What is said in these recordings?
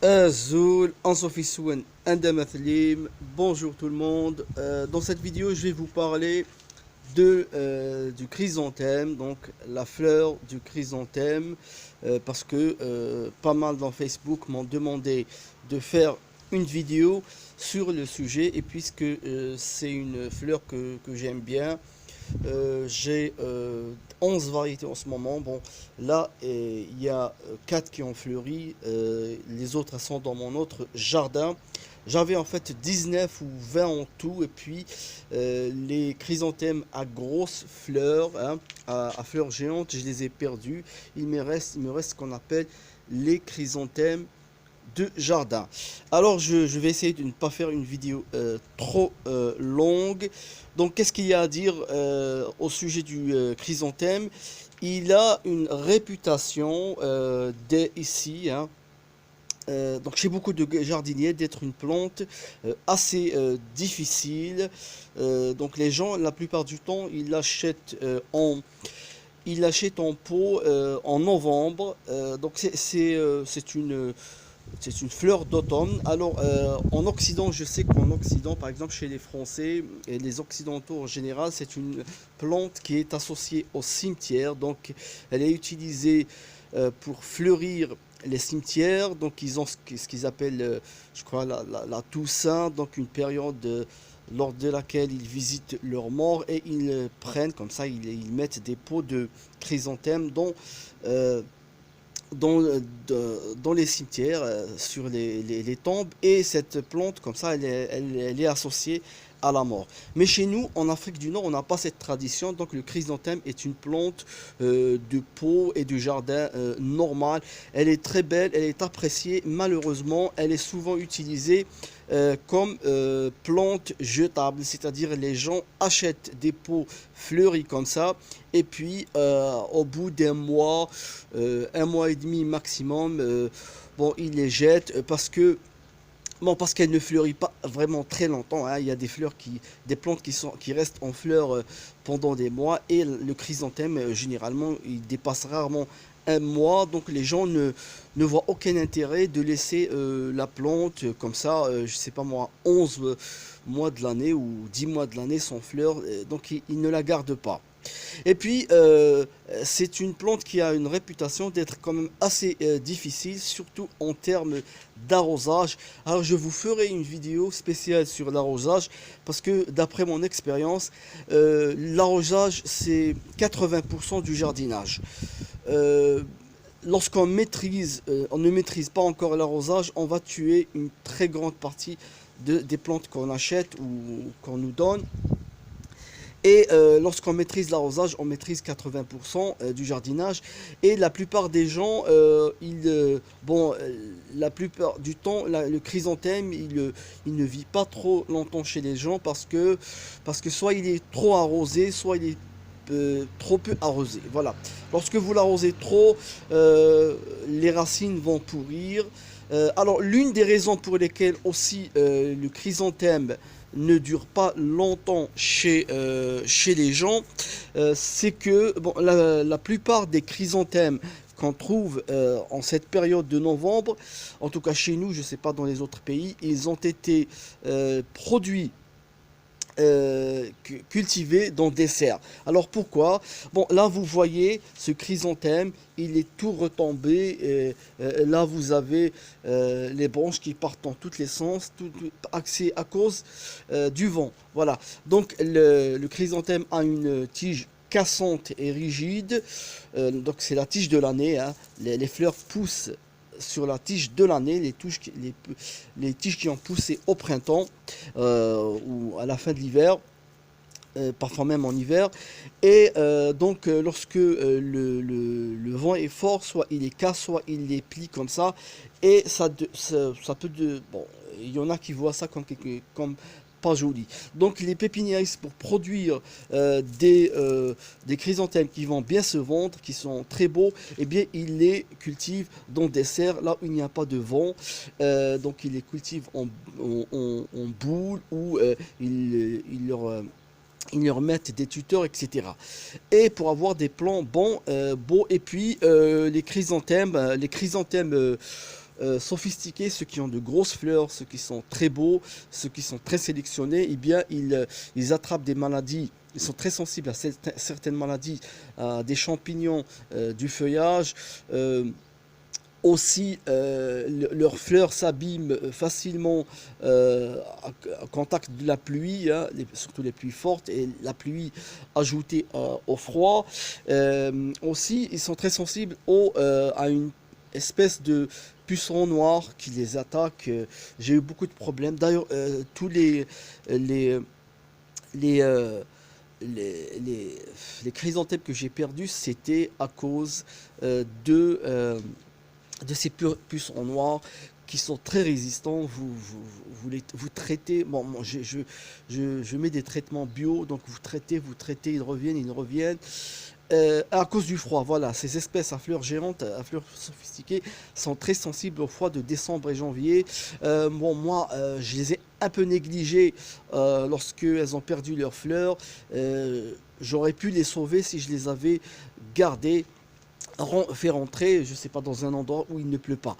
Azul, Ansofisouen, Andamathlim, bonjour tout le monde. Dans cette vidéo, je vais vous parler du chrysanthème, donc la fleur du chrysanthème, parce que pas mal dans Facebook m'ont demandé de faire une vidéo sur le sujet, et puisque c'est une fleur que j'aime bien, j'ai 11 variétés en ce moment. Bon, là, il y a 4 qui ont fleuri. Les autres elles sont dans mon autre jardin. J'avais en fait 19 ou 20 en tout. Et puis, les chrysanthèmes à grosses fleurs, hein, à fleurs géantes, je les ai perdus. Il me reste ce qu'on appelle les chrysanthèmes de jardin. Alors je vais essayer de ne pas faire une vidéo trop longue. Donc qu'est-ce qu'il y a à dire au sujet du chrysanthème? Il a une réputation dès ici, hein, donc chez beaucoup de jardiniers, d'être une plante assez difficile. Donc les gens, la plupart du temps, ils l'achètent en pot en novembre. Donc c'est une fleur d'automne. Alors, en Occident, je sais qu'en Occident, par exemple, chez les Français et les Occidentaux en général, c'est une plante qui est associée au cimetière. Donc, elle est utilisée pour fleurir les cimetières. Donc, ils ont ce qu'ils appellent, je crois, la Toussaint. Donc, une période lors de laquelle ils visitent leurs morts et ils prennent, comme ça, ils mettent des pots de chrysanthème euh, dans les cimetières, sur les tombes, et cette plante, comme ça, elle est associée à la mort. Mais chez nous, en Afrique du Nord, on n'a pas cette tradition, donc le chrysanthème est une plante de pot et de jardin normal. Elle est très belle, elle est appréciée. Malheureusement, elle est souvent utilisée comme plante jetable, c'est-à-dire les gens achètent des pots fleuris comme ça, et puis au bout un mois et demi maximum, bon, ils les jettent parce qu'elle ne fleurit pas vraiment très longtemps, hein. Il y a des plantes qui restent en fleurs pendant des mois, et le chrysanthème, généralement, il dépasse rarement un mois. Donc les gens ne voient aucun intérêt de laisser la plante comme ça, je sais pas moi, 11 mois de l'année ou 10 mois de l'année sans fleurs. Donc ils ne la gardent pas. Et puis, c'est une plante qui a une réputation d'être quand même assez difficile, surtout en termes d'arrosage. Alors, je vous ferai une vidéo spéciale sur l'arrosage, parce que d'après mon expérience, l'arrosage, c'est 80% du jardinage. Euh, on ne maîtrise pas encore l'arrosage, on va tuer une très grande partie des plantes qu'on achète ou qu'on nous donne. Et lorsqu'on maîtrise l'arrosage, on maîtrise 80% du jardinage. Et la plupart des gens, la plupart du temps, le chrysanthème, il ne vit pas trop longtemps chez les gens, parce que soit il est trop arrosé, soit il est trop peu arrosé. Voilà. Lorsque vous l'arrosez trop, les racines vont pourrir. Alors, l'une des raisons pour lesquelles aussi le chrysanthème ne dure pas longtemps chez les gens, c'est que bon, la plupart des chrysanthèmes qu'on trouve en cette période de novembre, en tout cas chez nous, je ne sais pas dans les autres pays, ils ont été produits, cultivé dans des serres. Alors pourquoi? Bon, là vous voyez ce chrysanthème, il est tout retombé. Là vous avez les branches qui partent dans tous les sens, axé à cause du vent. Voilà. Donc le chrysanthème a une tige cassante et rigide. Donc c'est la tige de l'année, hein. Les fleurs poussent sur la tige de l'année, les tiges qui ont poussé au printemps ou à la fin de l'hiver, parfois même en hiver. Et donc lorsque le vent est fort, soit il les casse, soit il les plie comme ça. Et ça peut bon, il y en a qui voient ça comme pas joli. Donc les pépiniéristes, pour produire des chrysanthèmes qui vont bien se vendre, qui sont très beaux, eh bien ils les cultivent dans des serres, là où il n'y a pas de vent. Donc ils les cultivent en boule, ou ils leur mettent des tuteurs, etc. Et pour avoir des plants bons, beaux. Et puis les chrysanthèmes, sophistiqués, ceux qui ont de grosses fleurs, ceux qui sont très beaux, ceux qui sont très sélectionnés, eh bien, ils attrapent des maladies. Ils sont très sensibles à certaines maladies, à des champignons du feuillage. Aussi, leurs fleurs s'abîment facilement à contact de la pluie, hein, surtout les pluies fortes et la pluie ajoutée au froid. Aussi, ils sont très sensibles à une espèce de puceron noir qui les attaque. J'ai eu beaucoup de problèmes. D'ailleurs, tous les, les, euh, les chrysanthèmes que j'ai perdus, c'était à cause de ces pucerons noirs qui sont très résistants. Vous traitez, bon, je mets des traitements bio, donc vous traitez, ils reviennent. À cause du froid, voilà, ces espèces à fleurs géantes, à fleurs sophistiquées, sont très sensibles au froid de décembre et janvier. Bon, moi, je les ai un peu négligées lorsqu'elles ont perdu leurs fleurs. J'aurais pu les sauver si je les avais gardées, fait rentrer, je sais pas, dans un endroit où il ne pleut pas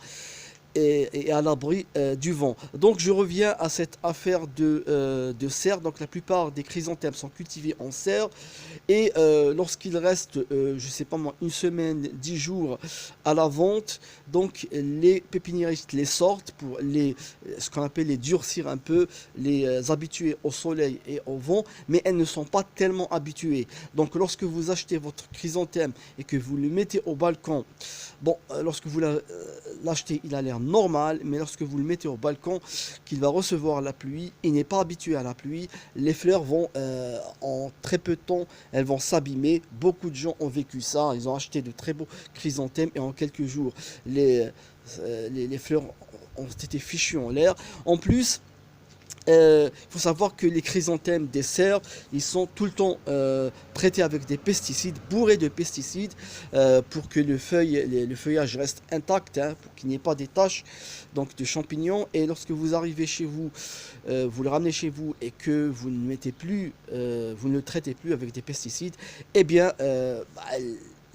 et à l'abri du vent. Donc je reviens à cette affaire de serre. Donc la plupart des chrysanthèmes sont cultivés en serre et lorsqu'il reste, je sais pas moi, une semaine, 10 jours à la vente, donc les pépiniéristes les sortent pour ce qu'on appelle les durcir un peu, les habituer au soleil et au vent, mais elles ne sont pas tellement habituées. Donc lorsque vous achetez votre chrysanthème et que vous le mettez au balcon, bon, lorsque vous l'achetez, il a l'air normal, mais lorsque vous le mettez au balcon, qu'il va recevoir la pluie, il n'est pas habitué à la pluie, les fleurs vont en très peu de temps, elles vont s'abîmer. Beaucoup de gens ont vécu ça, ils ont acheté de très beaux chrysanthèmes et en quelques jours, les fleurs ont été fichues en l'air. En plus, il faut savoir que les chrysanthèmes des serres, ils sont tout le temps traités avec des pesticides, bourrés de pesticides, pour que le feuillage reste intact, hein, pour qu'il n'y ait pas des taches donc, de champignons. Et lorsque vous arrivez chez vous, vous le ramenez chez vous et que vous ne mettez plus, vous ne le traitez plus avec des pesticides, eh bien,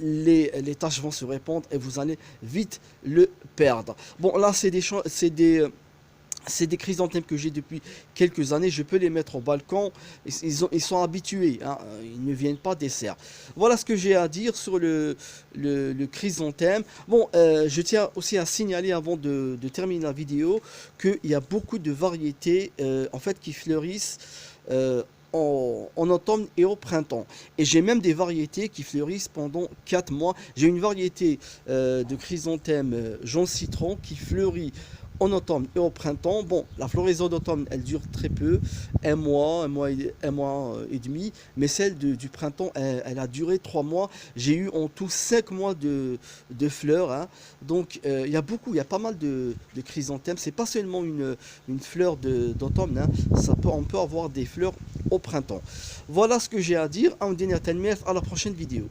les taches vont se répandre et vous allez vite le perdre. Bon, là, c'est des chrysanthèmes que j'ai depuis quelques années. Je peux les mettre au balcon. Ils sont habitués, hein, ils ne viennent pas des serres. Voilà ce que j'ai à dire sur le chrysanthème. Bon, je tiens aussi à signaler avant de terminer la vidéo qu'il y a beaucoup de variétés en fait, qui fleurissent en automne et au printemps. Et j'ai même des variétés qui fleurissent pendant 4 mois. J'ai une variété de chrysanthème jaune citron qui fleurit en automne et au printemps. Bon, la floraison d'automne, elle dure très peu, un mois et demi, mais celle du printemps, elle a duré 3 mois. J'ai eu en tout 5 mois de fleurs, hein. Donc, il y a pas mal de chrysanthèmes. C'est pas seulement une fleur d'automne, hein. On peut avoir des fleurs au printemps. Voilà ce que j'ai à dire. À la prochaine vidéo.